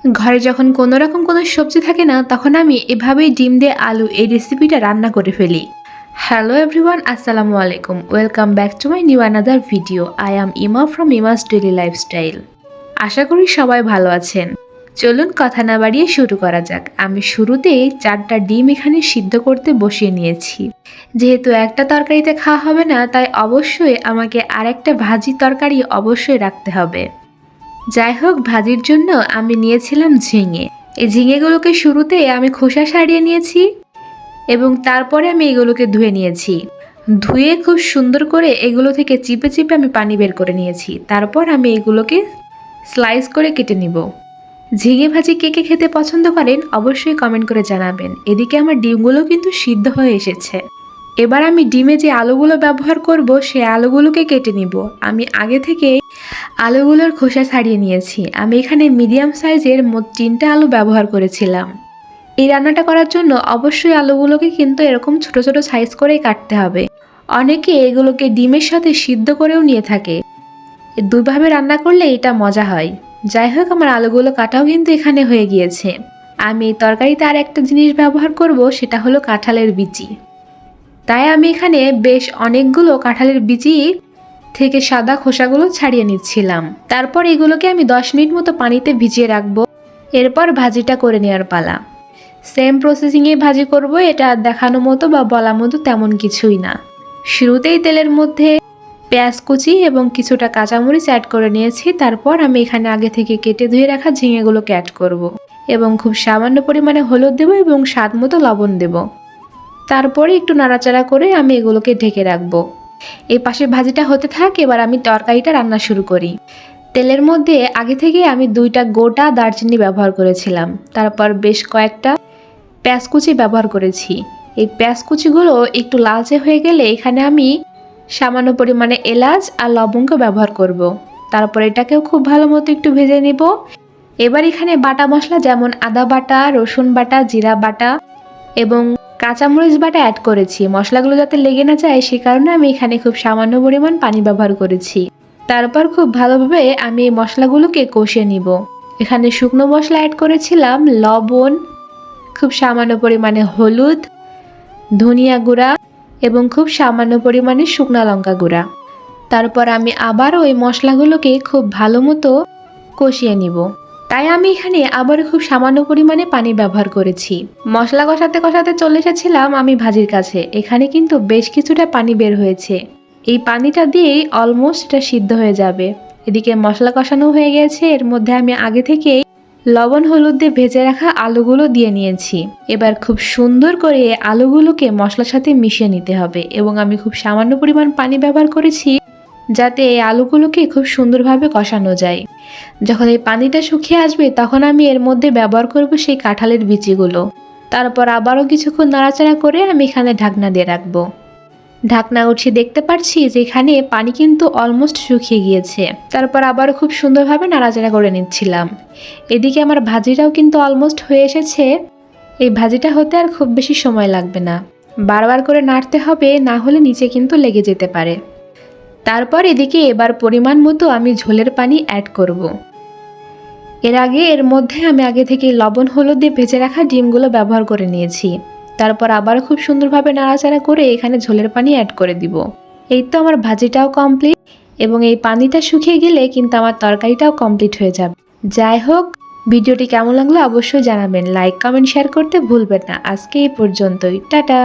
ঘরে যখন কোনো রকম কোনো সবজি থাকে না, তখন আমি এভাবেই ডিম দিয়ে আলু এই রেসিপিটা রান্না করে ফেলি। হ্যালো এভরিওয়ান, আসসালামু আলাইকুম। Welcome back to my new another video. I am ইমা ফ্রম ইমাস ডেইলি লাইফস্টাইল। আশা করি সবাই ভালো আছেন। চলুন কথা না বাড়িয়ে শুরু করা যাক। আমি শুরুতেই 4টা ডিম এখানে সিদ্ধ করতে বসিয়ে নিয়েছি। যেহেতু একটা তরকারিতে খাওয়া হবে না, তাই অবশ্যই আমাকে আরেকটা ভাজি তরকারি অবশ্যই রাখতে হবে। যাই হোক, ভাজির জন্য আমি নিয়েছিলাম ঝিঙে। এই ঝিঙেগুলোকে শুরুতে আমি খোসা ছাড়িয়ে নিয়েছি এবং তারপরে আমি এগুলোকে ধুয়ে নিয়েছি। ধুয়ে খুব সুন্দর করে এগুলো থেকে চিপে চিপে আমি পানি বের করে নিয়েছি। তারপর আমি এগুলোকে স্লাইস করে কেটে নিব। ঝিঙে ভাজি কে কে খেতে পছন্দ করেন অবশ্যই কমেন্ট করে জানাবেন। এদিকে আমার ডিমগুলো কিন্তু সিদ্ধ হয়ে এসেছে। এবার আমি ডিমে যে আলুগুলো ব্যবহার করব সেই আলুগুলোকে কেটে নিব। আমি আগে থেকে আলুগুলোর খোসা ছাড়িয়ে নিয়েছি। আমি এখানে মিডিয়াম সাইজের মোট 3টা আলু ব্যবহার করেছিলাম। এই রান্নাটা করার জন্য অবশ্যই আলুগুলোকে কিন্তু এরকম ছোট ছোট সাইজ করেই কাটতে হবে। অনেকে এগুলোকে ডিমের সাথে সিদ্ধ করেও নিয়ে থাকে। দুইভাবে রান্না করলে এটা মজা হয়। যাই হোক, আমার আলুগুলো কাটাও কিন্তু এখানে হয়ে গিয়েছে। আমি এই তরকারিতে আর একটা জিনিস ব্যবহার করব, সেটা হলো কাঁঠালের বিচি। তাই আমি এখানে বেশ অনেকগুলো কাঁঠালের বিচি থেকে সাদা খোসাগুলো ছাড়িয়ে নিচ্ছিলাম। তারপর এগুলোকে আমি 10 মিনিট মতো পানিতে ভিজিয়ে রাখবো। এরপর ভাজিটা করে নেওয়ার পালা। সেম প্রসেসিংয়ে ভাজি করব, এটা দেখানো মতো বা বলা মতো তেমন কিছুই না। শুরুতেই তেলের মধ্যে পেঁয়াজ কুচি এবং কিছুটা কাঁচামরিচ অ্যাড করে নিয়েছি। তারপর আমি এখানে আগে থেকে কেটে ধুয়ে রাখা ঝিঙেগুলোকে অ্যাড করব এবং খুব সামান্য পরিমাণে হলুদ দেব এবং স্বাদ মতো লবণ দেব। তারপরে একটু নাড়াচাড়া করে আমি এগুলোকে ঢেকে রাখবো। এই পাশে ভাজিটা হতে থাক, এবার আমি তরকারিটা রান্না শুরু করি। তেলের মধ্যে আগে থেকে আমি 2টা গোটা দারচিনি ব্যবহার করেছিলাম। তারপর বেশ কয়েকটা পেঁয়াজ কুচি ব্যবহার করেছি। এই পেঁয়াজ কুচিগুলো একটু লালচে হয়ে গেলে এখানে আমি সামান্য পরিমাণে এলাচ আর লবঙ্গ ব্যবহার করব। তারপর এটাকেও খুব ভালো মতো একটু ভেজে নিব। এবার এখানে বাটা মশলা যেমন আদা বাটা, রসুন বাটা, জিরা বাটা এবং কাঁচামরিচ বাটা অ্যাড করেছি। মশলাগুলো যাতে লেগে না যায় সে কারণে আমি এখানে খুব সামান্য পরিমাণ পানি ব্যবহার করেছি। তারপর খুব ভালোভাবে আমি এই মশলাগুলোকে কষিয়ে নিব। এখানে শুকনো মশলা অ্যাড করেছিলাম, লবণ, খুব সামান্য পরিমাণে হলুদ, ধনিয়া গুঁড়া এবং খুব সামান্য পরিমাণে শুকনো লঙ্কা গুঁড়া। তারপর আমি আবারও ওই মশলাগুলোকে খুব ভালো মতো কষিয়ে নিব। তাই আমি এখানে আবার খুব সামান্য পরিমাণে পানি ব্যবহার করেছি। মশলা কষাতে কষাতে চলে এসেছিলাম আমি ভাজির কাছে। এখানে কিন্তু বেশ কিছুটা পানি বের হয়েছে। এই পানিটা দিয়েই অলমোস্ট এটা সিদ্ধ হয়ে যাবে। এদিকে মশলা কষানো হয়ে গেছে। এর মধ্যে আমি আগে থেকেই লবণ হলুদ দিয়ে ভেজে রাখা আলুগুলো দিয়ে নিয়েছি। এবার খুব সুন্দর করে আলুগুলোকে মশলার সাথে মিশিয়ে নিতে হবে এবং আমি খুব সামান্য পরিমাণ পানি ব্যবহার করেছি যাতে এই আলুগুলোকে খুব সুন্দরভাবে কষানো যায়। যখন এই পানিটা শুকিয়ে আসবে তখন আমি এর মধ্যে ব্যবহার করব সেই কাঁঠালের বিচিগুলো। তারপর আবারও কিছুক্ষণ নাড়াচাড়া করে আমি এখানে ঢাকনা দিয়ে রাখবো। ঢাকনা উঠিয়ে দেখতে পাচ্ছি যে এখানে পানি কিন্তু অলমোস্ট শুকিয়ে গিয়েছে। তারপর আবার খুব সুন্দরভাবে নাড়াচাড়া করে নিচ্ছিলাম। এদিকে আমার ভাজিটাও কিন্তু অলমোস্ট হয়ে এসেছে। এই ভাজিটা হতে আর খুব বেশি সময় লাগবে না। বারবার করে নাড়তে হবে, না হলে নিচে কিন্তু লেগে যেতে পারে। তারপর এদিকে এবার পরিমাণ মতো আমি ঝোলের পানি অ্যাড করব। এর আগে এর মধ্যে আমি আগে থেকে লবণ হলুদ দিয়ে ভেজে রাখা ডিমগুলো ব্যবহার করে নিয়েছি। তারপর আবার খুব সুন্দরভাবে নাড়াচাড়া করে এখানে ঝোলের পানি অ্যাড করে দিব। এই তো আমার ভাজিটাও কমপ্লিট এবং এই পানিটা শুকিয়ে গেলে কিন্তু আমার তরকারিটাও কমপ্লিট হয়ে যাবে। যাই হোক, ভিডিওটি কেমন লাগলো অবশ্যই জানাবেন। লাইক কমেন্ট শেয়ার করতে ভুলবেন না। আজকে এই পর্যন্তই, টাটা।